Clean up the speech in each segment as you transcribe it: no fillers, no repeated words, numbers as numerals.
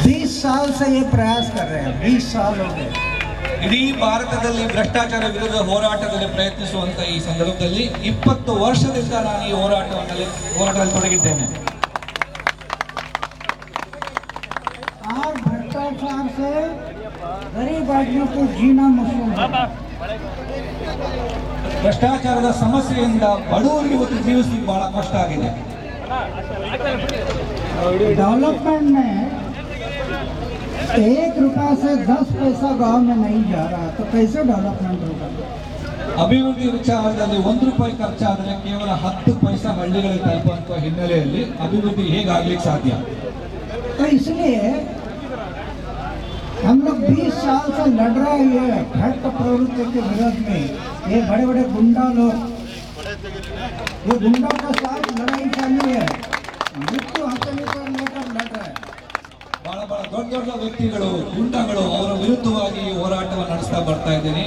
20 साल से ये प्रयास कर रहे हैं, 20 साल हो गए। ಇಡೀ ಭಾರತದಲ್ಲಿ ಭ್ರಷ್ಟಾಚಾರ ವಿರುದ್ಧ ಹೋರಾಟದಲ್ಲಿ ಪ್ರಯತ್ನಿಸುವಂತ ಈ ಸಂದರ್ಭದಲ್ಲಿ 20 ವರ್ಷದಿಂದ ನಾನು ಈ ಹೋರಾಟದಲ್ಲಿ ತೊಡಗಿದ್ದೇನೆ. और भ्रष्टाचार से गरीब आदमियों को जीना मुश्किल है। ಭ್ರಷ್ಟಾಚಾರದ ಸಮಸ್ಯೆಯಿಂದ ಬಡವರಿಗೆ ಇವತ್ತು ಜೀವಿಸಲಿಕ್ಕೆ ಬಹಳ ಕಷ್ಟ ಆಗಿದೆ. डेवलपमेंट में 1 रुपया से 10 पैसा गांव में नहीं जा रहा, तो कैसे डेवलपमेंट होगा? ಅಭಿವೃದ್ಧಿ ವಿಚಾರದಲ್ಲಿ 1 ರೂಪಾಯಿ ಖರ್ಚಾದರೆ ಕೇವಲ 10 ಪೈಸಾ ಹಳ್ಳಿಗಳಿಗೆ ತಲುಪುವಂತ ಹಿನ್ನೆಲೆಯಲ್ಲಿ ಅಭಿವೃದ್ಧಿ ಹೇಗಾಗ್ಲಿಕ್ಕೆ ಸಾಧ್ಯ? तो इसलिए हम लोग 20 साल से लड़ रहे हैं भ्रष्ट प्रवृत्ति के विरोध में। ये बड़े बड़े गुंडा लोग, ये गुंडों के साथ लड़ाई चालू है, मृत्यु हथेली पर लेकर लड़ रहे हैं। ಬಹಳ ದೊಡ್ಡ ದೊಡ್ಡ ವ್ಯಕ್ತಿಗಳು, ಗುಂಡಗಳು ಅವರ ವಿರುದ್ಧವಾಗಿ ಹೋರಾಟವನ್ನು ನಡೆಸ್ತಾ ಬರ್ತಾ ಇದ್ದೇನೆ.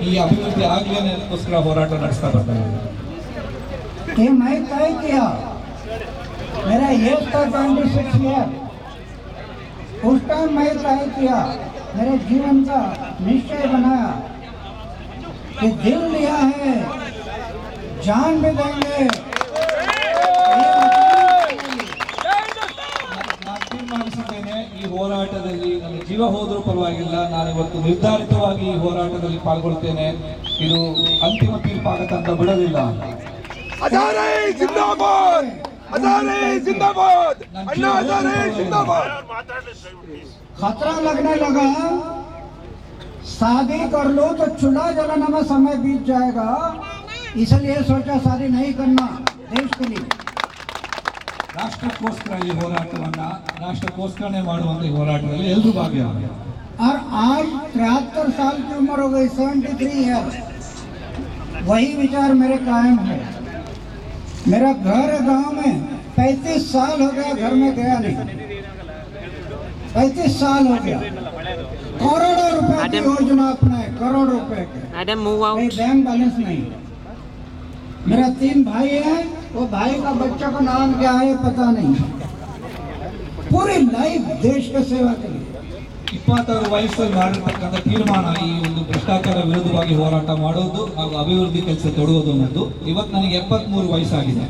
ಈ ಅಭಿವೃದ್ಧಿ ಆಗಲಿ ಅನ್ನೋದಕ್ಕೋಸ್ಕರ ಹೋರಾಟ ನಡೆಸ್ತಾ ಬರ್ತಾ ಇದ್ದೇನೆ. ये मैं तय किया, मेरा एज था 26 ईयर, उस टाइम मैं तय किया, मेरे जीवन का निश्चय बनाया कि दिल लिया है, जान भी देंगे। ನಾನು ತೀರ್ಮಾನಿಸಿದ್ದೇನೆ, ಈ ಹೋರಾಟದಲ್ಲಿ ನನ್ನ ಜೀವ ಹೋದರೂ ಪರವಾಗಿಲ್ಲ, ನಾನು ಇವತ್ತು ನಿರ್ಧಾರಿತವಾಗಿ ಈ ಹೋರಾಟದಲ್ಲಿ ಪಾಲ್ಗೊಳ್ತೇನೆ. ಇದು ಅಂತಿಮ ತೀರ್ಪಾಗತ್ತಂತ ಬಿಡೋದಿಲ್ಲ. हजारे जिंदाबाद, हजारे जिंदाबाद, अन्ना हजारे जिंदाबाद। खतरा लगने लगा, शादी कर लो तो चूल्हा जलाने में समय बीत जाएगा, इसलिए सोचा शादी नहीं करना देश के लिए। ರಾಷ್ಟ್ರಕ್ಕೋಸ್ಕರ ಈ ಹೋರಾಟವನ್ನ ರಾಷ್ಟ್ರಕ್ಕೋಸ್ಕರನೇ ಮಾಡುವಂತ ಈ ಹೋರಾಟದಲ್ಲಿ ಎಲ್ಲರೂ ಭಾಗಿಯಾಗ. और आज 73 साल की उम्र हो गई, 73 ईयर, वही विचार मेरे कायम है। मेरा घर है गांव में, 35 साल हो गया घर में गया नहीं, 35 साल हो गया। करोड़ों रुपए की योजना अपनाए, करोड़ रुपए के, कोई बैंक बैलेंस नहीं। मेरा 3 भाई है, वो भाई का बच्चा का नाम क्या है पता नहीं। पूरी लाइफ देश के सेवा के लिए। 26 ವಯಸ್ಸಲ್ಲಿ ಮಾಡಿರ್ತಕ್ಕಂಥ ತೀರ್ಮಾನ ಈ ಒಂದು ಭ್ರಷ್ಟಾಚಾರ ವಿರುದ್ಧವಾಗಿ ಹೋರಾಟ ಮಾಡೋದು ಹಾಗೂ ಅಭಿವೃದ್ಧಿ ಕೆಲಸ ತೊಡುವುದು ಅನ್ನೋದು. ಇವತ್ತು ನನಗೆ 73 ವಯಸ್ಸಾಗಿದೆ.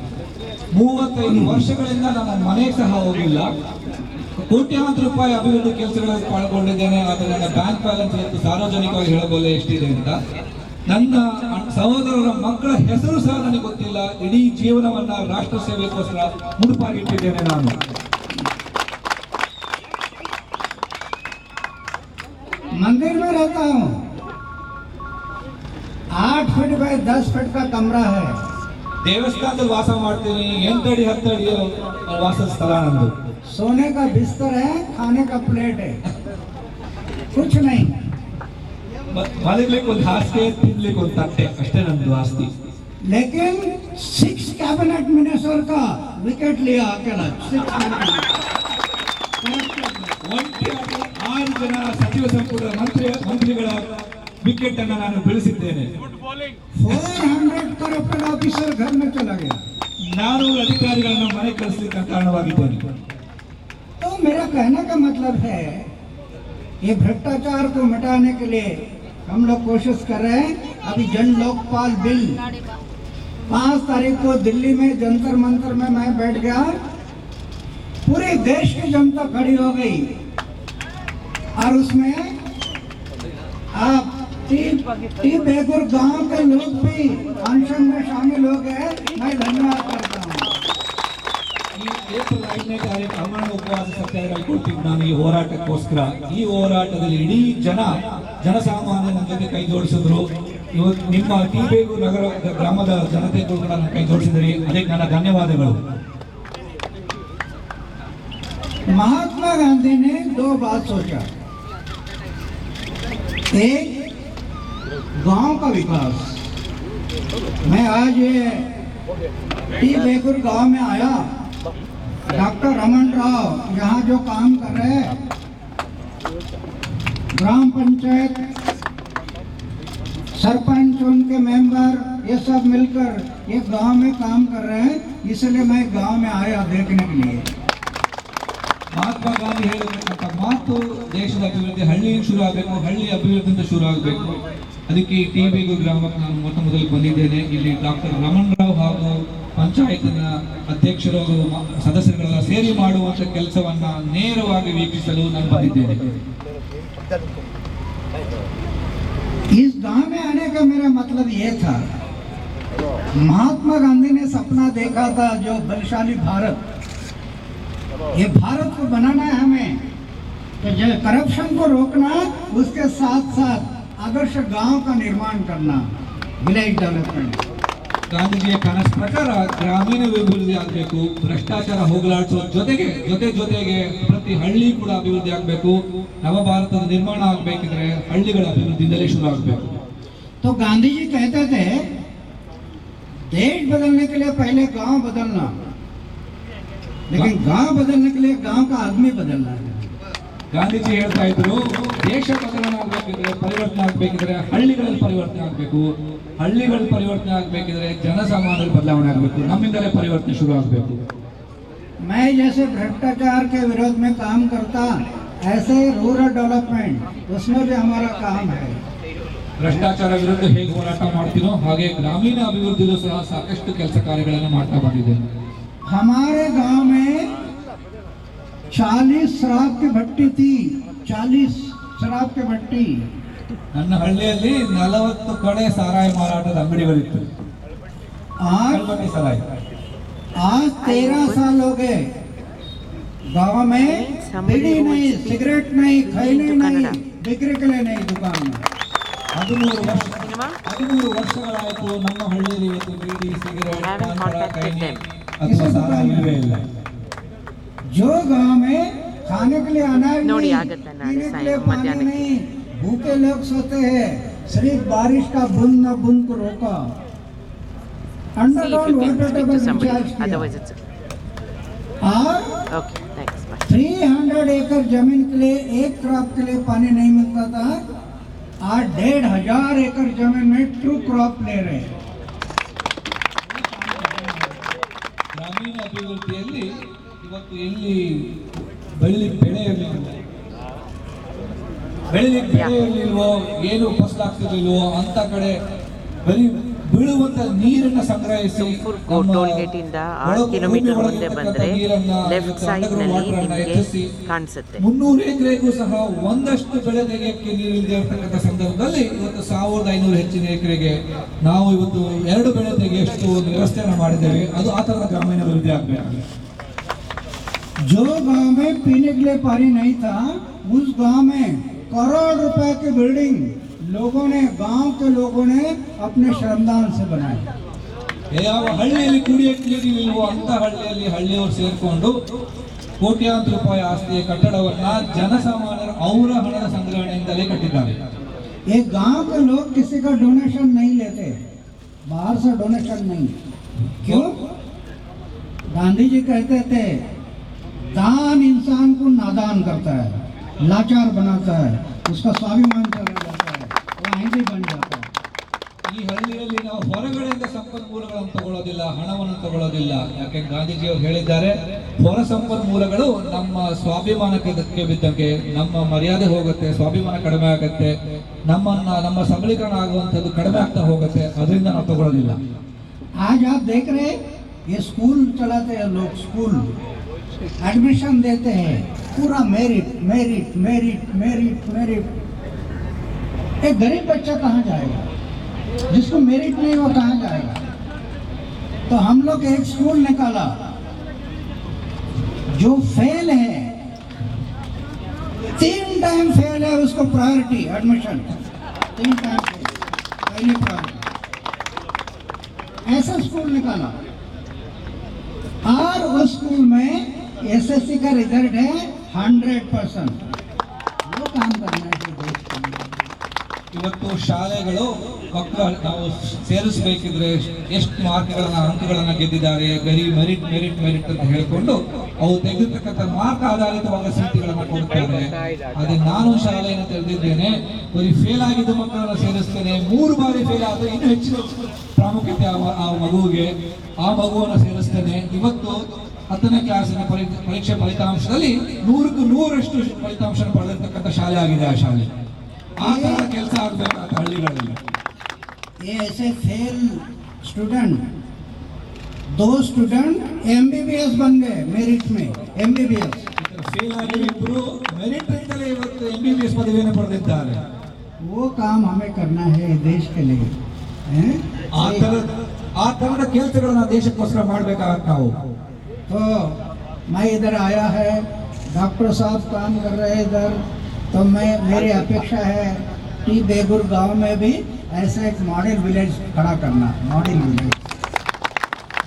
35 ವರ್ಷಗಳಿಂದ ನಾನು ಮನೆಗೆ ಸಹ ಹೋಗಿಲ್ಲ. ಕೋಟ್ಯಾಂತರ ರೂಪಾಯಿ ಅಭಿವೃದ್ಧಿ ಕೆಲಸಗಳಲ್ಲಿ ಪಾಲ್ಗೊಂಡಿದ್ದೇನೆ. ಆದರೆ ನನ್ನ ಬ್ಯಾಂಕ್ ಬ್ಯಾಲೆನ್ಸ್ ಇವತ್ತು ಸಾರ್ವಜನಿಕವಾಗಿ ಹೇಳಬಲ್ಲೆ ಎಷ್ಟಿದೆ ಅಂತ. ನನ್ನ ಸಹೋದರರ ಮಕ್ಕಳ ಹೆಸರು ಸಹ ನನಗೆ ಗೊತ್ತಿಲ್ಲ. ಇಡೀ ಜೀವನವನ್ನ ರಾಷ್ಟ್ರ ಸೇವೆಗೋಸ್ಕರ ಮುಡುಪಾಗಿಟ್ಟಿದ್ದೇನೆ ನಾನು. मंदिर में रहता हूँ, 8 फीट बाय 10 फीट का कमरा है। ದೇವಸ್ಥಾನದಲ್ಲಿ ವಾಸ ಮಾಡ್ತೀನಿ. 8 ಅಡಿ 10 ಅಡಿ ವಾಸದ ಸ್ಥಳ ನಂದು. सोने का बिस्तर है, खाने का प्लेट है, कुछ नहीं। ಮಲಗ್ಲಿಕ್ಕೆ ಒಂದು ಹಾಸಿಗೆ, ತಿನ್ಲಿಕ್ಕೆ ಒಂದು ತಟ್ಟೆ, ಅಷ್ಟೇ ನಂದು ಆಸ್ತಿ. लेकिन 6 कैबिनेट मिनिस्टर का विकेट लिया अकेला। 6 ಒಂಟಿಯಾಗಿ 6 ಜನ ಸಚಿವ ಸಂಪುಟದ ಮಂತ್ರಿಗಳ ವಿಕೆಟ್ ಅನ್ನು ನಾನು ಬೆಳೆಸಿದ್ದೇನೆ. 400 करप्टेड ऑफिसर घर में चला गया। 400 ಅಧಿಕಾರಿಗಳನ್ನು ಮನೆ ಕಳಿಸಲಿಕ್ಕೆ ಕಾರಣವಾಗಿದ್ದೇನೆ. तो मेरा कहने का मतलब है, ये भ्रष्टाचार को मिटाने के लिए हम लोग कोशिश कर रहे हैं। अभी जन लोकपाल बिल 5 तारीख को दिल्ली में जंतर मंतर में मैं बैठ गया, पूरे देश की जनता खड़ी हो गई और उसमें आप टी बेगुर गांव के लोग भी अनशन में शामिल हो गए। मैं धन्यवाद करता हूँ। ಈ ಏಪ್ರಿಲ್ 5ನೇ ತಾರೀಕು ಅಮರಣ ಉಪವಾಸ ಸತ್ಯಾಗ್ರಹ ಕೊಡ್ತೀನಿ ನಾನು ಈ ಹೋರಾಟಕ್ಕೋಸ್ಕರ. ಈ ಹೋರಾಟದಲ್ಲಿ ಇಡೀ ಜನಸಾಮಾನ್ಯನ ಜೊತೆ ಕೈ ಜೋಡಿಸಿದ್ರು. ಇವತ್ತು ನಿಮ್ಮ ಟಿ ಬೇಗೂರು ನಗರ ಗ್ರಾಮದ ಜನತೆಗಳು ಕೂಡ ನನ್ನ ಕೈ ಜೋಡಿಸಿದ್ರಿ, ಅದಕ್ಕೆ ನನ್ನ ಧನ್ಯವಾದಗಳು. महात्मा गांधी ने 2 बात सोचा, एक गांव का विकास। मैं आज ये टी बेगुर गांव में आया, डॉक्टर रमन राव यहाँ जो काम कर रहे हैं, ग्राम पंचायत सरपंच, उनके मेंबर, ये सब मिलकर ये गांव में काम कर रहे हैं, इसलिए मैं गांव में आया देखने के लिए। ಮಹಾತ್ಮ ಮಹಾತ್ಮ ಗಾಂಧಿ ಹೇಳಿರ್ತಕ್ಕಂಥ ಮಾತು ದೇಶದ ಅಭಿವೃದ್ಧಿ ಹಳ್ಳಿಯಿಂದ ಶುರು ಆಗಬೇಕು, ಹಳ್ಳಿ ಅಭಿವೃದ್ಧಿಯಿಂದ ಶುರು ಆಗಬೇಕು. ಅದಕ್ಕೆ ಈ ಟಿಬಿಗು ಗ್ರಾಮಕ್ಕೆ ನಾನು ಮೊಟ್ಟ ಮೊದಲು ಬಂದಿದ್ದೇನೆ. ಇಲ್ಲಿ ಡಾಕ್ಟರ್ ರಮಣ್ ರಾವ್ ಹಾಗೂ ಪಂಚಾಯತ್ನ ಅಧ್ಯಕ್ಷರು ಸದಸ್ಯರುಗಳೆಲ್ಲ ಸೇರಿ ಮಾಡುವಂತ ಕೆಲಸವನ್ನ ನೇರವಾಗಿ ವೀಕ್ಷಿಸಲು ನಾನು ಬಂದಿದ್ದೇನೆ. इस गांव में आने का मेरा मतलब ये था, महात्मा गांधी ने सपना देखा था जो बलशाली भारत, ये भारत को बनाना है हमें, तो जो करप्शन को रोकना, उसके साथ साथ आदर्श गांव का निर्माण करना, विलेज डेवलपमेंट. ಗಾಂಧೀಜಿಯ ಕನಸು ಪ್ರಕಾರ ಗ್ರಾಮೀಣ ಅಭಿವೃದ್ಧಿ ಆಗಬೇಕು, ಭ್ರಷ್ಟಾಚಾರ ಹೋಗಲಾಡಿಸುವ ಜೊತೆಗೆ ಪ್ರತಿ ಹಳ್ಳಿ ಕೂಡ ಅಭಿವೃದ್ಧಿ ಆಗಬೇಕು. ನವ ಭಾರತದ ನಿರ್ಮಾಣ ಆಗಬೇಕಿದ್ರೆ ಹಳ್ಳಿಗಳ ಅಭಿವೃದ್ಧಿಯಿಂದಲೇ ಶುರು ಆಗಬೇಕು. तो गांधी जी कहते थे देश बदलने के लिए पहले गांव बदलना, लेकिन गांव बदलने के लिए गांव का आदमी बदलना है. ಗಾಂಧೀಜಿ ಹೇಳ್ತಾ ಇದ್ರು, ದೇಶ ಬದಲಾವಣೆ ಆಗಬೇಕಿದ್ರೆ, ಪರಿವರ್ತನೆ ಆಗಬೇಕಿದ್ರೆ ಹಳ್ಳಿಗಳಲ್ಲಿ ಪರಿವರ್ತನೆ ಆಗಬೇಕು, ಹಳ್ಳಿಗಳಲ್ಲಿ ಪರಿವರ್ತನೆ ಆಗಬೇಕಿದ್ರೆ ಜನಸಾಮಾನ್ಯರ ಬದಲಾವಣೆ ಆಗಬೇಕು, ನಮ್ಮಿಂದಲೇ ಪರಿವರ್ತನೆ ಶುರು ಆಗಬೇಕು. मैं जैसे भ्रष्टाचार के विरोध में काम करता, ऐसे रूरल डेवलपमेंट उसमें भी हमारा काम है. ಭ್ರಷ್ಟಾಚಾರ ವಿರುದ್ಧ ಹೇಗೆ ಹೋರಾಟ ಮಾಡ್ತೀನೋ ಹಾಗೆ ಗ್ರಾಮೀಣ ಅಭಿವೃದ್ಧಿಯಲ್ಲೂ ಸಹ ಸಾಕಷ್ಟು ಕೆಲಸ ಕಾರ್ಯಗಳನ್ನು ಮಾಡ್ತಾ ಬಂದಿದ್ದೇನೆ. हमारे गांव में 40 शराब की भट्टी थी, 40 शराब की भट्टी. ನನ್ನ ಹಳ್ಳಿಯಲ್ಲಿ 40 ಕಡೆ ಸಾರಾಯಿ ಮಾರಾಟದ ಅಂಗಡಿಗಳಿತ್ತು. आज ಕಲ್ಬಟ್ಟಿ ಸಾರಾಯಿ. आज 13 साल हो गए गांव में बीड़ी नहीं, सिगरेट नहीं, खैनी नहीं, बिक्री के लिए नहीं दुकान में. 13 ವರ್ಷಗಳಾಯಿತು ನಮ್ಮ ಹಳ್ಳಿಯಲ್ಲಿ ಇವತ್ತು ಬೀಡಿ, ಸಿಗರೇಟ್, ಪಾನ್, ಖೈನಿ ಅಥವಾ ಸಾರಾಯಿ ಇಲ್ಲವೇ ಇಲ್ಲ. जो गांव में खाने के लिए अनाज नोड़ी नहीं, आगत है ना, पीने के साईं, लिए पानी मध्याह्न नहीं, भूखे लोग सोते हैं, सिर्फ बारिश का बूंद न बूंद को रोका, See if underground you can water speak to table somebody. Recharge किया. Otherwise, it's और okay. Thanks. Bye. 300 एकड़ जमीन के लिए एक क्रॉप के लिए पानी नहीं मिलता था, आज 1500 एकड़ जमीन में ट्रू क्रॉप ले रहे हैं. ಗ್ರಾಮೀಣ ಅಭಿವೃದ್ಧಿಯಲ್ಲಿ ಇವತ್ತು ಎಲ್ಲಿ ಬೆಳಿಲಿಕ್ಕೆ ಬೆಳೆ ಇರಲಿಲ್ವೋ, ಏನು ಫಸಲಾಗ್ತಿರ್ಲಿಲ್ವೋ ಅಂತ ಕಡೆ ಬರೀ ಬೀಳುವಂತ ನೀರನ್ನ ಸಂಗ್ರಹಿಸಿ ಟೋಲ್ ಗೇಟ್ ಇಂದ 6 ಕಿಲೋಮೀಟರ್ ಮುಂದೆ ಬಂದ್ರೆ ಲೆಫ್ಟ್ ಸೈಡ್ ನಲ್ಲಿ ನಿಮಗೆ ಕಾಣಿಸುತ್ತೆ. 300 ಎಕರೆಗೂ ಸಹ ಒಂದಷ್ಟು ಬೆಳೆ ತೆಗೆಯಕ್ಕೆ ನೀರಿಲ್ಲದೆ ಇರತಕ್ಕಂಥ ಸಂದರ್ಭದಲ್ಲಿ ಇವತ್ತು 1500 ಹೆಚ್ಚಿನ ಎಕರೆಗೆ ನಾವು ಇವತ್ತು 2 ಬೆಳೆ ತೆಗೆಯಷ್ಟು ಒಂದು ವ್ಯವಸ್ಥೆಯನ್ನು ಮಾಡಿದ್ದೇವೆ. ಅದು ಆ ಥರದ ಗ್ರಾಮೀಣ ಅಭಿವೃದ್ಧಿ ಆಗಬೇಕು. जो गांव में पीने के लिए पानी नहीं था, उस गांव में करोड़ रुपए की बिल्डिंग गांव के लोगों ने अपने श्रमदान से बनाई. ಯಾವ ಹಳ್ಳಿಯಲ್ಲಿ ಕುಡಿಯಕ್ಕೆ ನೀರಿಲ್ವೋ ಅಂತ ಹಳ್ಳಿಯಲ್ಲಿ ಹಳ್ಳಿಯವರು ಸೇರಿಕೊಂಡು ಕೋಟ್ಯಾಂತರ ರೂಪಾಯಿ ಆಸ್ತಿಯ ಕಟ್ಟಡವನ್ನ ಜನಸಾಮಾನ್ಯರ ಅವರ ಹಣದ ಸಂಗ್ರಹಣೆಯಿಂದಲೇ ಕಟ್ಟಿದ್ದಾರೆ. ये गांव के लोग किसी का डोनेशन नहीं लेते, बाहर से डोनेशन नहीं. क्यों? गांधी जी कहते थे दान इंसान को नादान करता है, लाचार बनाता है, उसका स्वाभिमान चला जाता है, वो अहिंदी बन जाता है. ಈ ಹಳ್ಳಿಯಲ್ಲಿ ನಾವು ಹೊರಗಡೆಯಿಂದ ಸಂಪನ್ಮೂಲಗಳನ್ನು ತಗೊಳ್ಳೋದಿಲ್ಲ, ಹಣವನ್ನು ತಗೊಳ್ಳೋದಿಲ್ಲ. ಯಾಕೆ ಗಾಂಧೀಜಿಯವರು ಹೇಳಿದ್ದಾರೆ, ಹೊರ ಸಂಪನ್ಮೂಲಗಳು ನಮ್ಮ ಸ್ವಾಭಿಮಾನಕ್ಕೆ ಧಕ್ಕೆ ಬಿದ್ದಂಗೆ, ನಮ್ಮ ಮರ್ಯಾದೆ ಹೋಗುತ್ತೆ, ಸ್ವಾಭಿಮಾನ ಕಡಿಮೆ ಆಗುತ್ತೆ, ನಮ್ಮ ಸಬಲೀಕರಣ ಆಗುವಂಥದ್ದು ಕಡಿಮೆ ಆಗ್ತಾ ಹೋಗುತ್ತೆ, ಅದರಿಂದ ನಾವು ತಗೊಳ್ಳೋದಿಲ್ಲ. आज आप देख रहे हैं ये स्कूल चलाते हैं लोग, स्कूल एडमिशन देते हैं, पूरा merit merit merit merit merit. एक गरीब बच्चा कहाँ जाएगा? जिसको मेरिट नहीं वो कहाँ जाएगा? तो हम लोग एक स्कूल निकाला, जो फेल है 3 टाइम फेल है उसको प्रायोरिटी एडमिशन, 3 टाइम फेल, पहली प्रायोरिटी. ऐसा स्कूल निकाला और उस स्कूल में एसएससी का रिजल्ट है 100%. वो काम करना है देश के लिए. ಇವತ್ತು ಶಾಲೆಗಳು ಮಕ್ಕಳು ನಾವು ಸೇರಿಸಬೇಕಿದ್ರೆ ಎಷ್ಟು ಮಾರ್ಕ್ಗಳನ್ನ ಅಂಕಗಳನ್ನ ಗೆದ್ದಿದ್ದಾರೆ, ಮೆರಿಟ್ ಮೆರಿಟ್ ಮೆರಿಟ್ ಅಂತ ಹೇಳಿಕೊಂಡು ಅವು ತೆಗೆದಿರ್ತಕ್ಕಂಥ ಮಾರ್ಕ್ ಆಧಾರಿತವಾದ ಸೀಟುಗಳನ್ನ ಕೊಡ್ತಾರೆ. ಅದೇ ನಾನು ಶಾಲೆಯನ್ನು ತೆರೆದಿದ್ದೇನೆ, ಬರೀ ಫೇಲ್ ಆಗಿದ್ದ ಮಕ್ಕಳನ್ನ ಸೇರಿಸ್ತೇನೆ, 3 ಬಾರಿ ಫೇಲ್ ಆದ್ರೆ ಇನ್ನೂ ಹೆಚ್ಚಿನ ಪ್ರಾಮುಖ್ಯತೆ ಆ ಮಗುವಿಗೆ, ಆ ಮಗುವನ್ನು ಸೇರಿಸ್ತೇನೆ. ಇವತ್ತು 10ನೇ ಕ್ಲಾಸಿನ ಪರೀಕ್ಷೆ ಫಲಿತಾಂಶದಲ್ಲಿ 100ಕ್ಕೆ 100ರಷ್ಟು ಫಲಿತಾಂಶ ಪಡೆದಿರ್ತಕ್ಕಂಥ ಶಾಲೆ ಆಗಿದೆ ಆ ಶಾಲೆ. ಆ ಥರ ಕೆಲಸ ಆಗಬೇಕಾದ ಹಳ್ಳಿಗಳಲ್ಲಿ. ये ऐसे फेल स्टूडेंट, 2 स्टूडेंट MBBS बन गए मेरिट में, MBBS ಫೇಲ್ ಆಗಿದ್ರು ಮೆರಿಟ್ ಅಂತಲೇ ಇವತ್ತು MBBS ಪದವಿಯನ್ನು ಪಡೆದಿದ್ದಾರೆ. वो काम हमें करना है देश के लिए, ಆ ತರದ ಕೆಲಸಗಳನ್ನ ದೇಶಕ್ಕೋಸ್ಕರ ಮಾಡಬೇಕಾಗತ್ತೆ ನಾವು. तो मैं इधर आया है, डॉक्टर साहब काम कर रहे हैं इधर, तो मेरी अपेक्षा है कि बेगुर गांव में भी ऐसा एक मॉडल विलेज खड़ा करना. मॉडल विलेज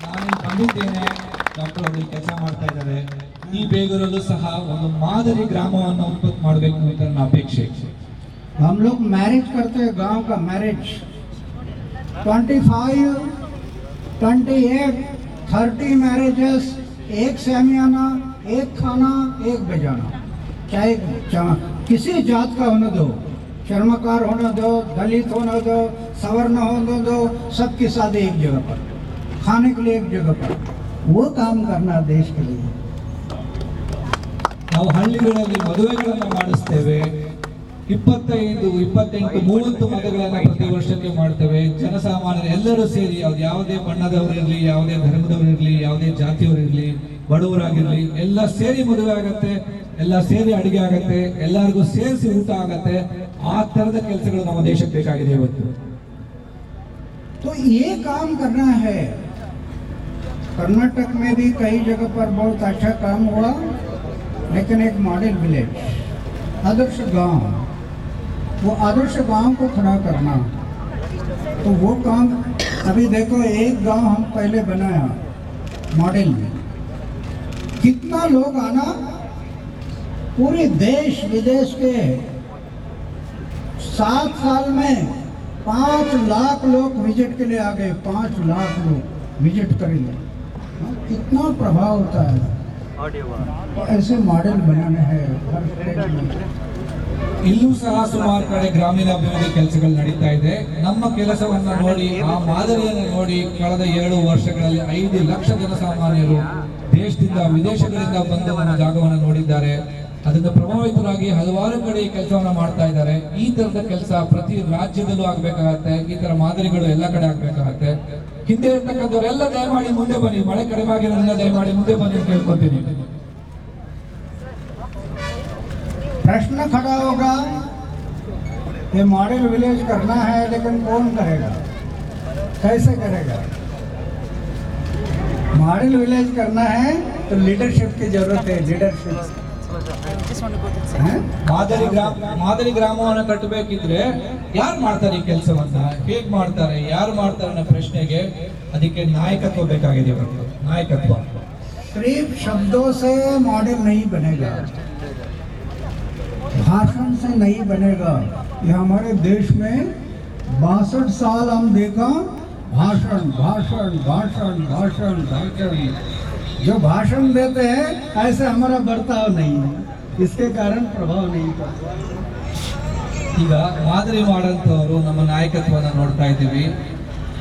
ನಾನು ಬಂದಿದ್ದೇನೆ, ಡಾಕ್ಟರ್ ಅವರು ಕೆಲಸ ಮಾಡ್ತಾ ಇದ್ದಾರೆ. ಈ ಬೇಗೂರಲ್ಲೂ ಸಹ ಒಂದು ಮಾದರಿ ಗ್ರಾಮವನ್ನು ಉತ್ಪತ್ತಿ ಮಾಡಬೇಕು ಅಂತ ನನ್ನ ಅಪೇಕ್ಷೆ. हम लोग मैरिज करते हैं, गांव का मैरिज 25, 28, 30 मैरिजेस, एक सेमियाना, एक खाना, एक बजाना. चाहे किसी जात का होने दो, चर्मकार होने दो, दलित होने दो, सवर्ण होने दो, सबकी शादी एक जगह पर, खाने के लिए एक जगह पर. वो काम करना देश के लिए. ನಾವು ಹಳ್ಳಿಗಳಲ್ಲಿ ಮದುವೆಗಳನ್ನು ಮಾಡಿಸ್ತೇವೆ. 25, 28, 30 ಮದುವೆಗಳನ್ನು ಪ್ರತಿ ವರ್ಷಕ್ಕೆ ಮಾಡ್ತೇವೆ. ಜನಸಾಮಾನ್ಯರು ಎಲ್ಲರೂ ಸೇರಿ, ಯಾವುದೇ ಬಣ್ಣದವರಿರಲಿ, ಯಾವುದೇ ಧರ್ಮದವರಿರಲಿ, ಯಾವುದೇ ಜಾತಿಯವರಿರಲಿ, ಬಡವರಾಗಿರಲಿ, ಎಲ್ಲ ಸೇರಿ ಮದುವೆ ಆಗತ್ತೆ, ಎಲ್ಲ ಸೇರಿ ಅಡಿಗೆ ಆಗತ್ತೆ, ಎಲ್ಲರಿಗೂ ಸೇರಿಸಿ ಊಟ ಆಗತ್ತೆ. ಆ ತರದ ಕೆಲಸಗಳು ನಮ್ಮ ದೇಶಕ್ಕೆ ಬೇಕಾಗಿದೆ ಇವತ್ತು. तो ये काम करना है. कर्नाटक में भी कई जगह पर बहुत अच्छा काम हुआ, लेकिन एक मॉडल विलेज, आदर्श गांव, वो आदर्श गांव को खड़ा करना, तो वो काम अभी देखो. एक गांव हम पहले बनाया मॉडल में, कितना लोग आना, पूरे देश विदेश के 7 साल में 5 लाख लोग विजिट के लिए आ गए. 5 लाख लोग विजिट करेंगे. कितना प्रभाव होता है. ऐसे मॉडल बनाने हैं हर स्टेट में. ಇಲ್ಲೂ ಸಹ ಸುಮಾರು ಕಡೆ ಗ್ರಾಮೀಣ ಅಭಿವೃದ್ಧಿ ಕೆಲಸಗಳು ನಡೀತಾ ಇದೆ. ನಮ್ಮ ಕೆಲಸವನ್ನ ನೋಡಿ, ಆ ಮಾದರಿಯನ್ನು ನೋಡಿ, ಕಳೆದ 7 ವರ್ಷಗಳಲ್ಲಿ 5 ಲಕ್ಷ ಜನಸಾಮಾನ್ಯರು ದೇಶದಿಂದ ವಿದೇಶಗಳಿಂದ ಬಂದು ನಮ್ಮ ಜಾಗವನ್ನು ನೋಡಿದ್ದಾರೆ. ಅದರಿಂದ ಪ್ರಭಾವಿತರಾಗಿ ಹಲವಾರು ಕಡೆ ಈ ಕೆಲಸವನ್ನ ಮಾಡ್ತಾ ಇದ್ದಾರೆ. ಈ ತರದ ಕೆಲಸ ಪ್ರತಿ ರಾಜ್ಯದಲ್ಲೂ ಆಗ್ಬೇಕಾಗತ್ತೆ. ಈ ತರ ಮಾದರಿಗಳು ಎಲ್ಲ ಕಡೆ ಆಗ್ಬೇಕಾಗತ್ತೆ. ಹಿಂದೆ ಇರ್ತಕ್ಕಂಥವರೆಲ್ಲ ದಯಮಾಡಿ ಮುಂದೆ ಬನ್ನಿ, ಮಳೆ ಕಡಿಮೆ ಆಗಿರೋದ್ರಿಂದ ದಯಮಾಡಿ ಮುಂದೆ ಬನ್ನಿ ಅಂತ ಕೇಳ್ಕೊತೀನಿ. प्रश्न खड़ा होगा, ये मॉडल विलेज करना है, लेकिन कौन करेगा, कैसे करेगा? मॉडल विलेज करना है तो लीडरशिप की जरूरत है. लीडरशिप ಮಾದರಿ ಗ್ರಾಮವನ್ನು ಕಟ್ಟಬೇಕಿದ್ರೆ ಯಾರು ಮಾಡ್ತಾರೆ ಈ ಕೆಲಸವನ್ನ, ಹೇಗ್ ಮಾಡ್ತಾರೆ, ಯಾರು ಮಾಡ್ತಾರೆ ಅನ್ನೋ ಪ್ರಶ್ನೆಗೆ ಅದಕ್ಕೆ ನಾಯಕತ್ವ ಬೇಕಾಗಿದೆ. ಇವತ್ತು ನಾಯಕತ್ವ सिर्फ शब्दों से मॉडल नहीं बनेगा, भाषण से नहीं बनेगा. ये हमारे देश में 62 साल हम देखा भाषण भाषण भाषण भाषण भाषण. जो भाषण देते हैं ऐसे हमारा बर्ताव नहीं है, इसके कारण प्रभाव नहीं पड़ता. ಈಗ ಮಾದರಿ ಮಾಡೋಂಥವ್ರು ನಮ್ಮ ನಾಯಕತ್ವನ ನೋಡ್ತಾ ಇದ್ದೀವಿ.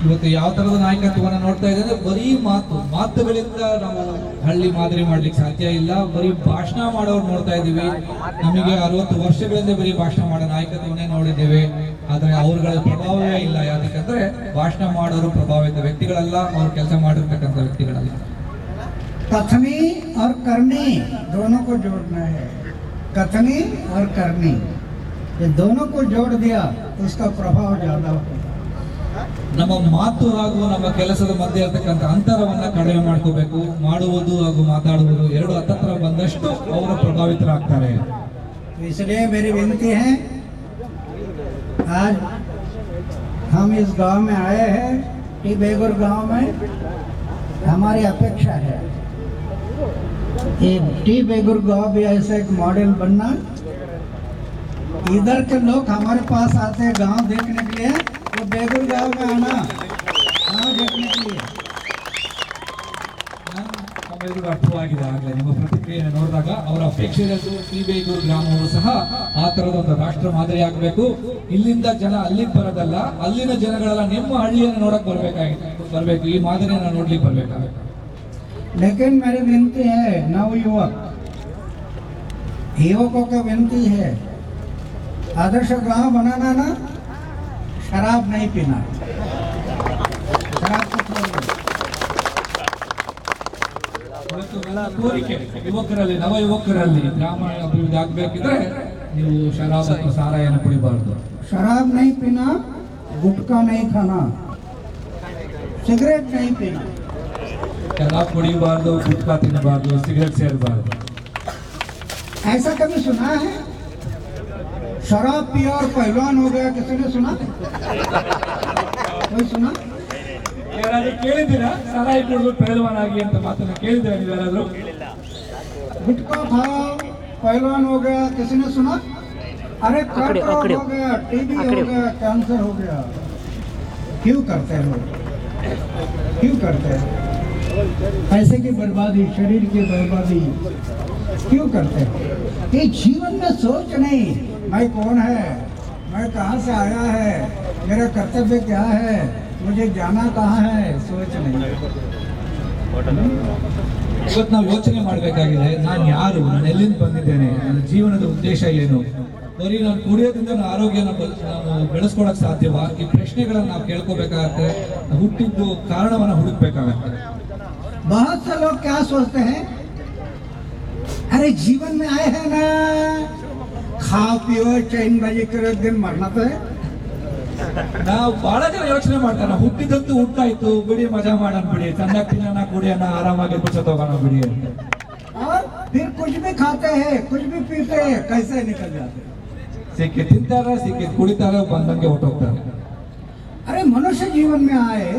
ಇವತ್ತು ಯಾವ ತರದ ನಾಯಕತ್ವನ ನೋಡ್ತಾ ಇದ್ದೀವಿ ಅಂದ್ರೆ ಬರೀ ಮಾತುಗಳಿಂದ ನಾವು ಹಳ್ಳಿ ಮಾದರಿ ಮಾಡ್ಲಿಕ್ಕೆ ಸಾಧ್ಯ ಇಲ್ಲ. ಬರೀ ಭಾಷಣ ಮಾಡೋರು ನೋಡ್ತಾ ಇದ್ದೀವಿ. ನಮಗೆ 60 ವರ್ಷಗಳಿಂದ ಬರೀ ಭಾಷಣ ಮಾಡೋ ನಾಯಕತ್ವನೇ ನೋಡಿದ್ದೇವೆ. ಆದ್ರೆ ಅವ್ರಗಳ ಪ್ರಭಾವವೇ ಇಲ್ಲ. ಯಾಕಂದ್ರೆ ಭಾಷಣ ಮಾಡೋರು ಪ್ರಭಾವಿತ ವ್ಯಕ್ತಿಗಳಲ್ಲ, ಅವ್ರು ಕೆಲಸ ಮಾಡಿರ್ತಕ್ಕಂಥ ವ್ಯಕ್ತಿಗಳಲ್ಲ. कथनी और करनी दोनों को जोड़ना है. कथनी और करनी, ये दोनों को जोड़ दिया तो उसका प्रभाव ज्यादा होगा. ನಮ್ಮ ಮಾತು ಹಾಗೂ ನಮ್ಮ ಕೆಲಸದ ಮಧ್ಯೆ ಇರತಕ್ಕಂಥ ಅಂತರವನ್ನ ಕಡಿಮೆ ಮಾಡ್ಕೋಬೇಕು. ಮಾಡುವುದು ಹಾಗೂ ಮಾತಾಡುವುದು ಎರಡು ಹತ್ತತ್ರ ಬಂದಷ್ಟು ಅವರು ಪ್ರಭಾವಿತರಾಗ್ತಾರೆ. इसलिए मेरी विनती है, आज हम इस गांव में आए हैं, टी बेगुर गांव में. हमारी अपेक्षा है कि टी बेगुर गांव भी ऐसा एक मॉडल बनना. इधर के लोग हमारे पास आते हैं गांव देखने के लिए, तो बेगुर गांव में आना गांव देखने के लिए. ತಮ್ಮೆಲ್ಲರಿಗೂ ಅರ್ಥವಾಗಿದೆ ಆಗಲೇ ನಿಮ್ಮ ಪ್ರತಿಕ್ರಿಯೆಯನ್ನು ನೋಡಿದಾಗ. ಅವರ ಅಪೇಕ್ಷೆ ಇರೋದು ಟಿ ಬೇಗೂರು ಗ್ರಾಮವು ಸಹ ಆ ತರದ ಒಂದು ರಾಷ್ಟ್ರ ಮಾದರಿ ಆಗಬೇಕು. ಇಲ್ಲಿಂದ ಜನ ಅಲ್ಲಿಗೆ ಬರೋದಲ್ಲ, ಅಲ್ಲಿನ ಜನಗಳೆಲ್ಲ ನಿಮ್ಮ ಹಳ್ಳಿಯನ್ನು ನೋಡಕ್ ಬರಬೇಕು. ಈ ಮಾದರಿಯನ್ನು ನೋಡ್ಲಿಕ್ಕೆ ಬರ್ಬೇಕಾಗುತ್ತೆ. लेकिन मेरी विनती है नवयुवक युवकों की विनती है, आदर्श गांव बनाना ना, शराब नहीं पीना, शराब को छोड़ दो। ಇವತ್ತು ನನ್ನ ಕೋರಿಕೆ ಯುವಕರಲ್ಲಿ ನವ ಯುವಕರಲ್ಲಿ ಗ್ರಾಮ ಅಭಿವೃದ್ಧಿ ಆಗಬೇಕಿದ್ರೆ ನೀವು ಶರಾಬ್ ಅಥವಾ ಸಾರಾಯನ ಕುಡಿಬಾರ್ದು. शराब नहीं पीना, गुटखा नहीं खाना, सिगरेट नहीं पीना। ಶರಾಬ್ ಕುಡಿಬಾರ್ದು, ಗುಟ್ಕಾ ತಿನ್ನಬಾರ್ದು, ಸಿಗರೆಟ್ ಸೇರಬಾರ್ದು. ऐसा कभी सुना है? शराब पिया और पहलवान हो गया, किसी ने सुना? कोई सुना? ಯಾರಾದ್ರೂ ಕೇಳಿದ್ದೀರಾ ಸಾರಾಯಿ ಕುಡಿದು ಪಹಲ್ವಾನ್ ಆಗಿ ಅಂತ ಮಾತನ್ನ ಕೇಳಿದ್ದೀರಾ ನೀವು ಯಾರಾದ್ರೂ? गुटखा खाओ पहलवान हो गया, किसी ने सुना? अरे कर्करोग हो गया, टीबी हो गया, कैंसर हो गया। क्यों करते हैं लोग? क्यों करते हैं? पैसे की बर्बादी, शरीर की बर्बादी क्यों करते हैं? ये जीवन में सोच नहीं, मैं कौन है, मैं कहाँ से आया है, मेरा कर्तव्य क्या है, मुझे जाना कहाँ है, सोच नहीं। ಇವತ್ತು ನಾವು ಯೋಚನೆ ಮಾಡಬೇಕಾಗಿದೆ, ನಾನು ಯಾರು, ನಾನು ಎಲ್ಲಿಂದ ಬಂದಿದ್ದೇನೆ, ನನ್ನ ಜೀವನದ ಉದ್ದೇಶ ಏನು, ಬರೀ ನಾನು ಕುಡಿಯೋದ್ರಿಂದ ನನ್ನ ಆರೋಗ್ಯನ ನಾನು ಬೆಳೆಸ್ಕೊಳಕ್ ಸಾಧ್ಯವಾ? ಈ ಪ್ರಶ್ನೆಗಳನ್ನ ನಾವು ಕೇಳ್ಕೋಬೇಕಾಗತ್ತೆ, ಹುಟ್ಟಿದ್ದು ಕಾರಣವನ್ನ ಹುಡುಕ್ಬೇಕಾಗತ್ತೆ. बहुत से लोग क्या सोचते हैं, अरे जीवन में आए हैं ना, खाओ पियो चैन बाजी करो, एक दिन मरना तो है। ನಾವು ಬಹಳ ಜನ ಯೋಚನೆ ಮಾಡ್ತಾರೆ, ಹುಟ್ಟಿದಂತೂ ಹುಟ್ಟಾಯ್ತು ಬಿಡಿ, ಮಜಾ ಮಾಡೋಣ ಬಿಡಿ, ಚೆನ್ನಾಗಿ ತಿನ್ನೋಣ ಕುಡಿಯೋಣ ಆರಾಮಾಗಿ ಬಿಚ್ಚೋಗೋಣ ಬಿಡಿ ಅಂತ. और फिर कुछ भी खाते हैं, कुछ भी पीते हैं, कैसे निकल जाते हैं। ಸಿಕ್ಕಿ ತಿಂತಾರೆ, ಸಿಕ್ಕಿ ಕುಡಿತಾರೆ, ಬಂದಂಗೆ ಹೊಟ್ಟೋಗ್ತಾರೆ. अरे मनुष्य जीवन में आए,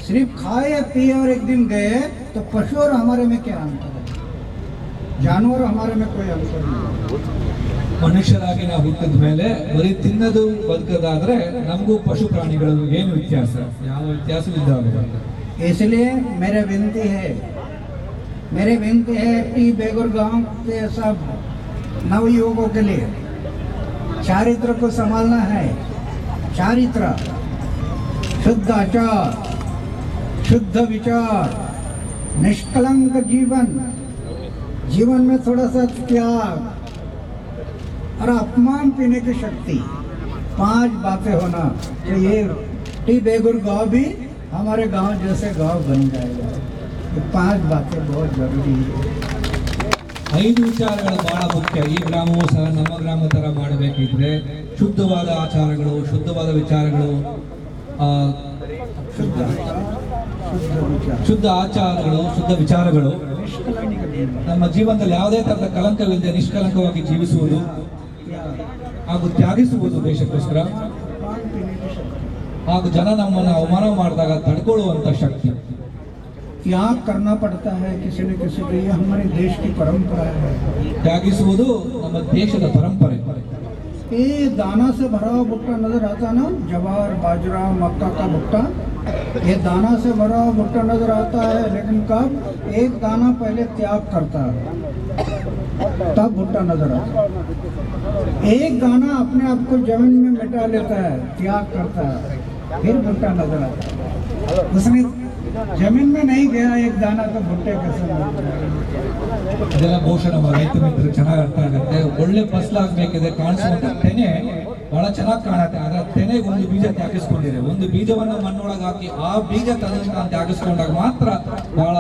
सिर्फ खाए पिए और एक दिन गए, तो पशु और हमारे में क्या अंतर है? जानवर हमारे में कोई अंतर नहीं। ಮನುಷ್ಯರಾಗಿ ನಾವು ಹುಟ್ಟಿದ ಮೇಲೆ ಬರೀ ತಿನ್ನೋದು ಬದುಕೋದಾದ್ರೆ ನಮಗೂ ಪಶು ಪ್ರಾಣಿಗಳಿಗೂ ಏನು ವ್ಯತ್ಯಾಸ? ಯಾವ ವ್ಯತ್ಯಾಸವಿದ್ದಾವೆ? इसलिए मेरे विनती है टी बेगुर गांव के सब नवयुवकों के लिए चारित्र को संभालना है। चारित्र, शुद्ध आचार, शुद्ध विचार, निष्कलंक जीवन में थोड़ा सा त्याग और अपमान पीने की शक्ति, 5 बातें होना तो ये टी बेगुर गांव भी हमारे गांव जैसे गांव बन जाएगा। ये 5 बातें बहुत जरूरी है। 5 ವಿಚಾರಗಳು ಬಹಳ ಮುಖ್ಯ. ಈ ಗ್ರಾಮವು ಸಹ ನಮ್ಮ ಗ್ರಾಮ ತರ ಮಾಡಬೇಕಿದ್ರೆ ಶುದ್ಧವಾದ ಆಚಾರಗಳು, ಶುದ್ಧವಾದ ವಿಚಾರಗಳು, शुद्ध आचार, शुद्ध विचार, ಶುದ್ಧ ಆಚಾರಗಳು, ಶುದ್ಧ ವಿಚಾರಗಳು, ನಮ್ಮ ಜೀವನದಲ್ಲಿ ಯಾವುದೇ ತರದ ಕಲಂಕವಿಲ್ಲದೆ ನಿಷ್ಕಲಂಕವಾಗಿ ಜೀವಿಸುವುದು ಹಾಗೂ ತ್ಯಾಗಿಸುವುದು ದೇಶಕ್ಕೋಸ್ಕರ, अपमान पीने की शक्ति, ಹಾಗೂ ಜನ ನಮ್ಮನ್ನು ಅವಮಾನ ಮಾಡಿದಾಗ ತಡ್ಕೊಳ್ಳುವಂತ ಶಕ್ತಿ. त्याग करना पड़ता है किसी न किसी को, ये हमारे देश की परंपरा है। ತ್ಯಾಗಿಸುವುದು ನಮ್ಮ ದೇಶದ ಪರಂಪರೆ. ये दाना से भरा हुआ भुट्टा नजर आता ना, जवार बाजरा मक्का का भुट्टा, ये दाना से भरा हुआ भुट्टा नजर आता है, लेकिन कब एक दाना पहले त्याग करता है तब भुट्टा नजर आता है। एक दाना अपने आप को जमीन में मिटा लेता है, त्याग करता है, फिर भुट्टा नजर आता है। उसने जमीन में नहीं गया एक दाना, तो भुट्टे कैसे मिलते हैं? ಇದೆಲ್ಲ ಬಹುಶಃ ನಮ್ಮ ರೈತ ಮಿತ್ರರು ಚೆನ್ನಾಗಿ ಅರ್ಥ ಆಗುತ್ತೆ. ಒಳ್ಳೆ ಫಸಲಾಗಬೇಕಿದೆ, ಕಾಣಿಸುವಂತ ತೆನೆ ಬಹಳ ಚೆನ್ನಾಗಿ ಕಾಣುತ್ತೆ, ಆದ್ರೆ ತೆನೆಗೆ ಒಂದು ಬೀಜ ತ್ಯಾಗಿಸ್ಕೊಂಡಿದೆ. ಒಂದು ಬೀಜವನ್ನ ಮಣ್ಣೊಳಗೆ ಹಾಕಿ ಆ ಬೀಜ ತನ್ನ ತ್ಯಾಗಿಸ್ಕೊಂಡಾಗ ಮಾತ್ರ ಬಹಳ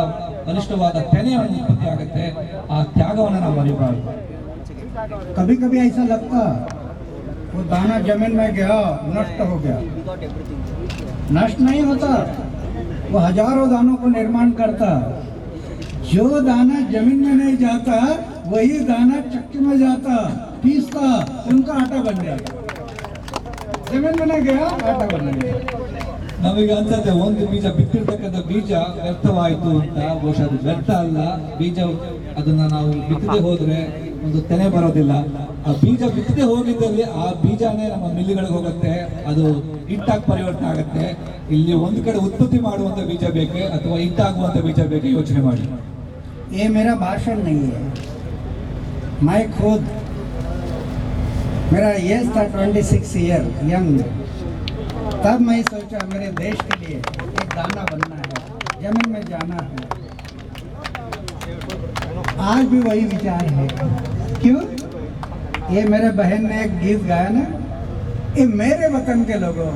ಬಲಿಷ್ಠವಾದ ತೆನೆ ಉತ್ಪತ್ತಿ ಆಗುತ್ತೆ. ಆ ತ್ಯಾಗವನ್ನ ನಾವು ಮರಿಬಾರದು. कभी कभी ऐसा लगता वो दाना जमीन में गया नष्ट हो गया, नष्ट नहीं होता, वो हजारों दानों को निर्माण करता। जो दाना जमीन में नहीं जाता वही दाना चक्की में जाता, पीसता, उनका आटा बन जाता। जमीन में नहीं गया आटा बन गया। ನಮಗೆ ಅನ್ಸುತ್ತೆ ಒಂದು ಬೀಜ ಬಿತ್ತಿರ್ತಕ್ಕಂಥ ಬೀಜ ವ್ಯರ್ಥವಾಯಿತು ಅಂತ. ಬಹುಶಃ ಅದು ವ್ಯರ್ಥ ಅಲ್ಲ. ಬೀಜ ಅದನ್ನ ನಾವು ಬಿತ್ತದೆ ಹೋದ್ರೆ ಒಂದು ತೆನೆ ಬರೋದಿಲ್ಲ. ಆ ಬೀಜ ಬಿತ್ತದೆ ಹೋಗಿದ್ದಲ್ಲಿ ಆ ಬೀಜನೇ ನಮ್ಮ ಮಿಲ್ಲಿಗಳಿಗೆ ಹೋಗುತ್ತೆ, ಅದು ಹಿಟ್ಟಾಗಿ ಪರಿವರ್ತನೆ ಆಗುತ್ತೆ. ಇಲ್ಲಿ ಒಂದು ಕಡೆ ಉತ್ಪತ್ತಿ ಮಾಡುವಂತ ಬೀಜ ಬೇಕೆ ಅಥವಾ ಹಿಟ್ಟಾಗುವಂತ ಬೀಜ ಬೇಕೆ? ಯೋಚನೆ ಮಾಡಿ. ये मेरा भाषण नहीं है, मैं खुद, मेरा एज था 26 ईयर यंग, तब मैं सोचा मेरे देश के लिए एक दाना बनना है, जमीन में जाना है, आज भी वही विचार है। क्यों? ये मेरे बहन ने एक गीत गाया ना, ये मेरे वतन के लोगों,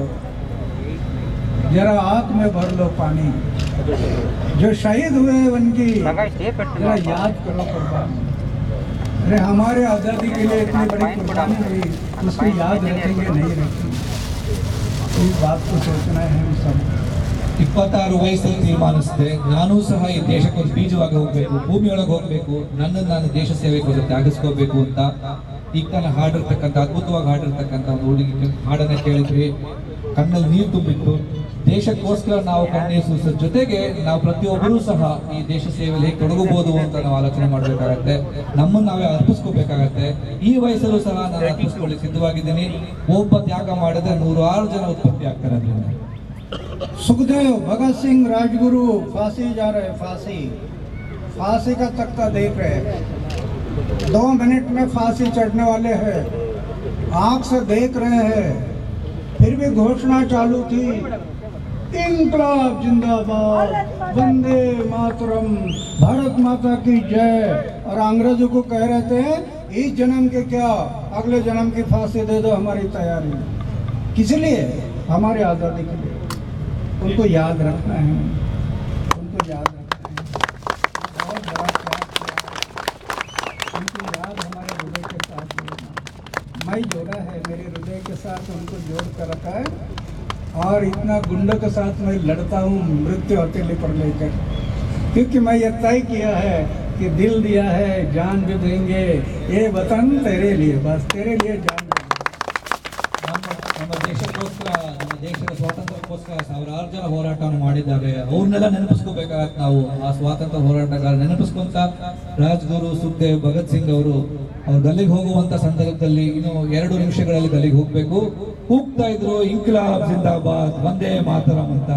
जरा आंख में भर लो पानी, जो शहीद हुए उनकी जरा याद करो कुर्बानी। अरे हमारे आज़ादी के लिए इतनी बड़ी कुर्बानी हुई, उसकी याद रखेंगे नहीं रखेंगे, इस बात को सोचना है हम सब। 26 ವಯಸ್ಸಲ್ಲಿ ತೀರ್ಮಾನಿಸಿದೆ, ನಾನೂ ಸಹ ಈ ದೇಶಕ್ಕೊಂದು ಬೀಜವಾಗಿ ಹೋಗಬೇಕು, ಭೂಮಿಯೊಳಗೆ ಹೋಗಬೇಕು, ನನ್ನನ್ನು ನಾನು ದೇಶ ಸೇವೆಗೆ ತ್ಯಾಗಿಸ್ಕೋಬೇಕು ಅಂತ ಈಗ ತಾನು ಹಾಡಿರ್ತಕ್ಕಂಥ, ಅದ್ಭುತವಾಗಿ ಹಾಡಿರ್ತಕ್ಕಂಥ ಒಂದು ಹುಡುಗಿ ಹಾಡನ್ನು ಕೇಳಿದ್ವಿ, ಕಣ್ಣಲ್ಲಿ ನೀರು ತುಂಬಿತ್ತು. ದೇಶಕ್ಕೋಸ್ಕರ ನಾವು ಕಣ್ಣೀರು ಸುರಿಸೋ ಜೊತೆಗೆ ನಾವು ಪ್ರತಿಯೊಬ್ಬರೂ ಸಹ ಈ ದೇಶ ಸೇವೆಯಲ್ಲಿ ಹೇಗೆ ತೊಡಗಬಹುದು ಅಂತ ನಾವು ಆಲೋಚನೆ ಮಾಡಬೇಕಾಗತ್ತೆ, ನಮ್ಮನ್ನು ನಾವೇ ಅರ್ಪಿಸ್ಕೋಬೇಕಾಗತ್ತೆ. ಈ ವಯಸ್ಸಲ್ಲೂ ಸಹ ನಾನು ಅರ್ಪಿಸ್ಕೊಳ್ಳಿ ಸಿದ್ಧವಾಗಿದ್ದೀನಿ. ಒಬ್ಬ ತ್ಯಾಗ ಮಾಡಿದ್ರೆ 106 ಜನ ಉತ್ಪತ್ತಿ ಆಗ್ತಾರೆ ಅದರಿಂದ. सुखदेव, भगत सिंह, राजगुरु फांसी जा रहे, फांसी का तख्ता देख रहे, 2 मिनट में फांसी चढ़ने वाले हैं, आंख से देख रहे हैं, फिर भी घोषणा चालू थी, इंकलाब जिंदाबाद, वंदे मातरम, भारत माता की जय। और अंग्रेजों को कह रहे थे इस जन्म के क्या, अगले जन्म की फांसी दे दो, हमारी तैयारी। किस लिए? हमारी आज़ादी के लिए। उनको याद रखना है, उनको याद रखना है। बहुत बड़ा त्याग किया, उनको याद हमारे हृदय के साथ जोड़ना। मैं जोड़ा है, मेरे हृदय के साथ उनको जोड़ कर रखा है। और इतना गुंडों के साथ मैं लड़ता हूँ मृत्यु हथेली पर लेकर, क्योंकि मैं ये तय किया है कि दिल दिया है, जान भी देंगे, ये वतन तेरे लिए, बस तेरे लिए जान। ನಮ್ಮ ದೇಶಕ್ಕೋಸ್ಕರ, ನಮ್ಮ ದೇಶದ ಸ್ವಾತಂತ್ರ್ಯಕ್ಕೋಸ್ಕರ 1000 ಜನ ಹೋರಾಟವನ್ನು ಮಾಡಿದ್ದಾರೆ. ಅವ್ರನ್ನೆಲ್ಲ ನೆನಪಿಸ್ಕೋಬೇಕಾಗತ್ತೆ ನಾವು. ಆ ಸ್ವಾತಂತ್ರ್ಯ ಹೋರಾಟಗಾರ ನೆನಪಿಸ್ಕೊಂತ ರಾಜ್ಗುರು, ಸುಖದೇವ್, ಭಗತ್ ಸಿಂಗ್ ಅವರು ಗಲ್ಲಿಗೆ ಹೋಗುವಂತ ಸಂದರ್ಭದಲ್ಲಿ ಇನ್ನು 2 ನಿಮಿಷಗಳಲ್ಲಿ ಗಲ್ಲಿಗೆ ಹೋಗ್ಬೇಕು, ಕೂಗ್ತಾ ಇದ್ರು ಇಂಕ್ಲಾಬ್ ಜಿಂದಾಬಾದ್, ವಂದೇ ಮಾತರಂ ಅಂತ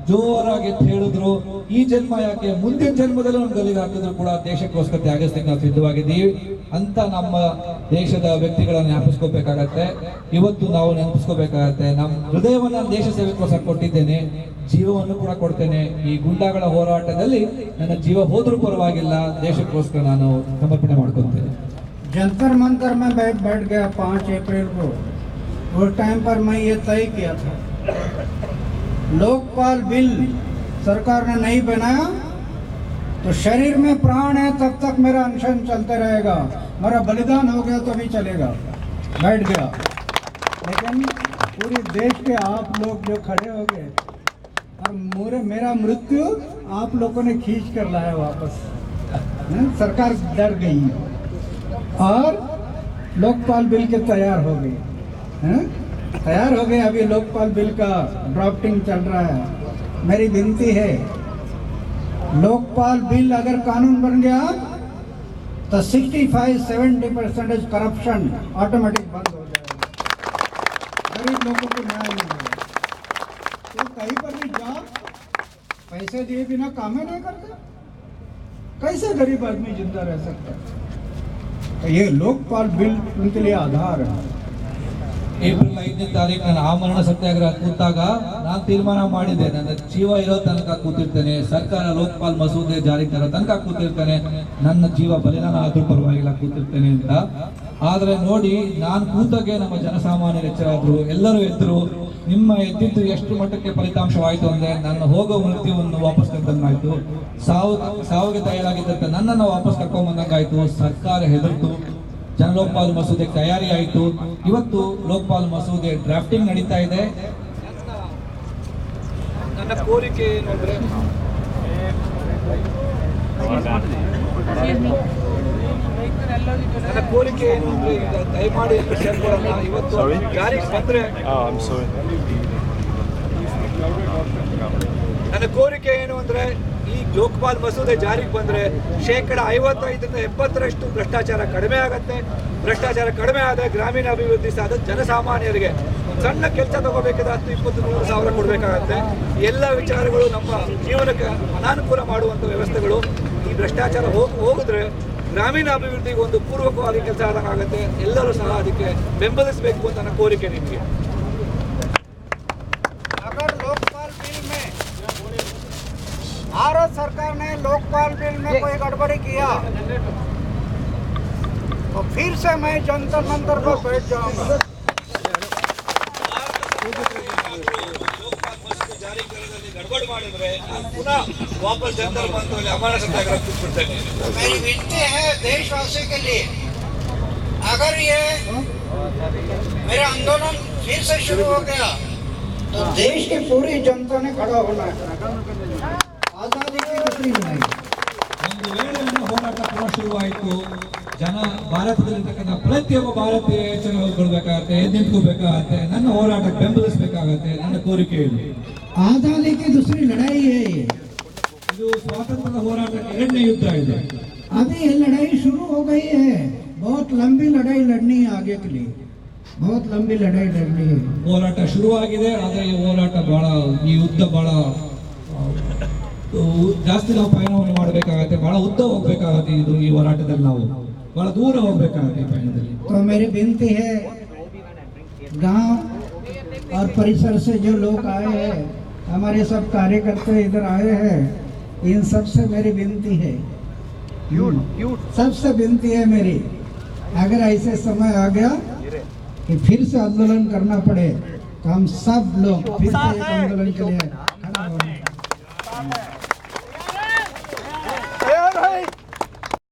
ಜೋರಾಗಿ ಹೇಳಿದ್ರು. ಈ ಜನ್ಮ ಯಾಕೆ, ಮುಂದಿನ ಜನ್ಮದಲ್ಲೂ ಒಂದು ಗಲ್ಲಿಗೆ ಹಾಕಿದ್ರು ಕೂಡ ದೇಶಕ್ಕೋಸ್ಕರ ತ್ಯಾಗಿಸ್ಲಿಕ್ಕೆ ನಾವು ಸಿದ್ಧವಾಗಿದ್ದೀವಿ ಅಂತ ನಮ್ಮ ದೇಶದ ವ್ಯಕ್ತಿಗಳನ್ನ ನೆನಪಿಸ್ಕೋಬೇಕಾಗತ್ತೆ. ಇವತ್ತು ನಾವು ನೆನಪಿಸ್ಕೋಬೇಕಾಗತ್ತೆ, ನಮ್ಮ ಹೃದಯವನ್ನ ದೇಶ ಸೇವೆಗೋಸ್ಕರ ಕೊಟ್ಟಿದ್ದೇನೆ, ಜೀವವನ್ನು ಕೂಡ ಕೊಡ್ತೇನೆ. ಈ ಗುಂಡಾಗಳ ಹೋರಾಟದಲ್ಲಿ ನನ್ನ ಜೀವ ಹೋದ್ರೂ ಪರವಾಗಿಲ್ಲ, ದೇಶಕ್ಕೋಸ್ಕರ ನಾನು ಸಮರ್ಪಣೆ ಮಾಡ್ಕೊತೇನೆ. जंतर मंतर में बैठ गया 5 अप्रैल को। उस टाइम पर मैं ये तय किया था, लोकपाल बिल सरकार ने नहीं बनाया तो शरीर में प्राण है तब तक मेरा अनशन चलते रहेगा, मेरा बलिदान हो गया तो भी चलेगा। बैठ गया, लेकिन पूरे देश के आप लोग जो खड़े हो गए और मेरा मृत्यु आप लोगों ने खींच कर लाया वापस। सरकार डर गई और लोकपाल बिल के तैयार हो गई, तैयार हो गए। अभी लोकपाल बिल का ड्राफ्टिंग चल रहा है। मेरी विनती है, लोकपाल बिल अगर कानून बन गया तो 65-70% करप्शन ऑटोमेटिक बंद हो जाएगा, गरीब लोगों को न्याय मिलेगा। तो कहीं पर भी जाओ, पैसे दिए बिना काम ही नहीं करते, कैसे गरीब आदमी जिंदा रह सकता है? तो ये लोकपाल बिल उनके लिए आधार है। ಏಪ್ರಿಲ್ 5ನೇ ತಾರೀಕು ನಾನು ಆಮರಣ ಸತ್ಯಾಗ್ರಹ ಕೂತಾಗ ನಾನು ತೀರ್ಮಾನ ಮಾಡಿದ್ದೆ, ನನ್ನ ಜೀವ ಇರೋ ತನಕ ಕೂತಿರ್ತೇನೆ, ಸರ್ಕಾರ ಲೋಕಪಾಲ್ ಮಸೂದೆ ಜಾರಿ ತರೋ ತನಕ ಕೂತಿರ್ತೇನೆ, ನನ್ನ ಜೀವ ಬಲಿದಾನ ಆದ್ರೂ ಪರವಾಗಿಲ್ಲ ಕೂತಿರ್ತೇನೆ ಅಂತ. ಆದ್ರೆ ನೋಡಿ, ನಾನು ಕೂತಾಗೆ ನಮ್ಮ ಜನಸಾಮಾನ್ಯರು ಎಚ್ಚರಾದ್ರು, ಎಲ್ಲರೂ ಎದ್ರು. ನಿಮ್ಮ ಎದ್ದಿದ್ದು ಎಷ್ಟು ಮಟ್ಟಕ್ಕೆ ಫಲಿತಾಂಶವಾಯಿತು ಅಂದ್ರೆ, ನನ್ನ ಹೋಗೋ ಮೃತ್ಯುವನ್ನು ವಾಪಸ್ ಕರ್ಕೊಂಡಾಯ್ತು, ಸಾವಿಗೆ ತಯಾರಾಗಿದ್ದಂತ ನನ್ನನ್ನು ವಾಪಸ್ ಕರ್ಕೊಂಡ್ಬಂದಂಗಾಯ್ತು. ಸರ್ಕಾರ ಹೆದರ್ತು, ಜನ ಲೋಕಪಾಲ್ ಮಸೂದೆ ತಯಾರಿ ಆಯಿತು. ಇವತ್ತು ಲೋಕಪಾಲ್ ಮಸೂದೆ ಡ್ರಾಫ್ಟಿಂಗ್ ನಡೀತಾ ಇದೆ. ನನ್ನ ಕೋರಿಕೆ ಏನು ಅಂದ್ರೆ, ದಯಮಾಡಿ ಇವತ್ತು ಜಾರಿಗೆ ಬಂದ್ರೆ, ನನ್ನ ಕೋರಿಕೆ ಏನು ಅಂದ್ರೆ, ಈ ಲೋಕಪಾಲ್ ಮಸೂದೆ ಜಾರಿಗೆ ಬಂದರೆ 55% ಭ್ರಷ್ಟಾಚಾರ ಕಡಿಮೆ ಆಗುತ್ತೆ. ಭ್ರಷ್ಟಾಚಾರ ಕಡಿಮೆ ಆದರೆ ಗ್ರಾಮೀಣ ಅಭಿವೃದ್ಧಿ ಸಾಧ ಜನಸಾಮಾನ್ಯರಿಗೆ ಸಣ್ಣ ಕೆಲಸ ತಗೋಬೇಕಾದ್ರೆ 10-20-100 ಸಾವಿರ ಕೊಡಬೇಕಾಗತ್ತೆ. ಎಲ್ಲ ವಿಚಾರಗಳು ನಮ್ಮ ಜೀವನಕ್ಕೆ ಅನಾನುಕೂಲ ಮಾಡುವಂಥ ವ್ಯವಸ್ಥೆಗಳು. ಈ ಭ್ರಷ್ಟಾಚಾರ ಹೋಗಿದ್ರೆ ಗ್ರಾಮೀಣ ಅಭಿವೃದ್ಧಿಗೆ ಒಂದು ಪೂರ್ವಕವಾಗಿ ಕೆಲಸ ಆದಂಗಾಗುತ್ತೆ. ಎಲ್ಲರೂ ಸಹ ಅದಕ್ಕೆ ಬೆಂಬಲಿಸಬೇಕು ಅಂತ ನನ್ನ ಕೋರಿಕೆ ನಿಮಗೆ. भारत सरकार ने लोकपाल बिल में कोई गड़बड़ी किया तो फिर से मैं जंतर मंतर पर बैठ जाऊंगा। ಗಡ್ಬಡ್ ಮಾಡಿದ್ರೆ ಪುನಃ ವಾಪಸ್ ಜನತಾ ಮಂತ್ರಲ್ಲಿ ಅಮರ ಸತ್ಯಾಗ್ರಹ ಕೂತ್ಬಿಡ್ತೇನೆ। मेरी विनती है देशवासी के लिए, अगर ये मेरा आंदोलन फिर से शुरू हो गया तो देश की पूरी जनता ने खड़ा होना है। आजादी की दूसरी लड़ाई। ಒಂದು ವೇಳೆ ನನ್ನ ಹೋರಾಟ ಪುನಃ ಶುರುವಾಯಿತು, ಜನ ಭಾರತದಲ್ಲಿರ್ತಕ್ಕಂಥ ಪ್ರತಿಯೊಬ್ಬ ಭಾರತೀಯ ಎಚ್ಚರಗೊಳ್ಬೇಕಾಗತ್ತೆ, ನಿಂತ್ಕೋಬೇಕಾಗತ್ತೆ, ನನ್ನ ಹೋರಾಟಕ್ಕೆ ಬೆಂಬಲಿಸಬೇಕಾಗತ್ತೆ। ನನ್ನ ಕೋರಿಕೆ ಇದು आजादी की दूसरी लड़ाई है। ಇದು ಸ್ವಾತಂತ್ರ್ಯದ ಹೋರಾಟಕ್ಕೆ ಎರಡನೇ ಯುದ್ಧ ಇದೆ। अभी ये लड़ाई शुरू हो गई है, बहुत लंबी लड़ाई लड़नी है आगे के लिए, बहुत लंबी लड़ाई लड़नी है। ಹೋರಾಟ ಶುರುವಾಗಿದೆ, ಆದರೆ ಈ ಹೋರಾಟ ಬಹಳ, ಈ ಯುದ್ಧ ಬಹಳ ಜಾಸ್ತಿ ನಾವು ಪಯಣವನ್ನು ಮಾಡಬೇಕಾಗತ್ತೆ, ಬಹಳ ಉದ್ದ ಹೋಗ್ಬೇಕಾಗತ್ತೆ। ಇದು ಈ ಹೋರಾಟದಲ್ಲಿ ನಾವು ಬಹಳ ದೂರ ಹೋಗ್ಬೇಕಾಗತ್ತೆ ಈ ಪಯಣದಲ್ಲಿ। तो मेरी विनती है, गांव और परिसर से जो लोग आए हैं, हमारे सब कार्यकर्ता इधर आए हैं, इन सब से मेरी विनती है, सबसे विनती है मेरी, अगर ऐसे समय आ गया कि फिर से आंदोलन करना पड़े तो हम सब लोग फिर से एक आंदोलन के लिए खड़ा होंगे।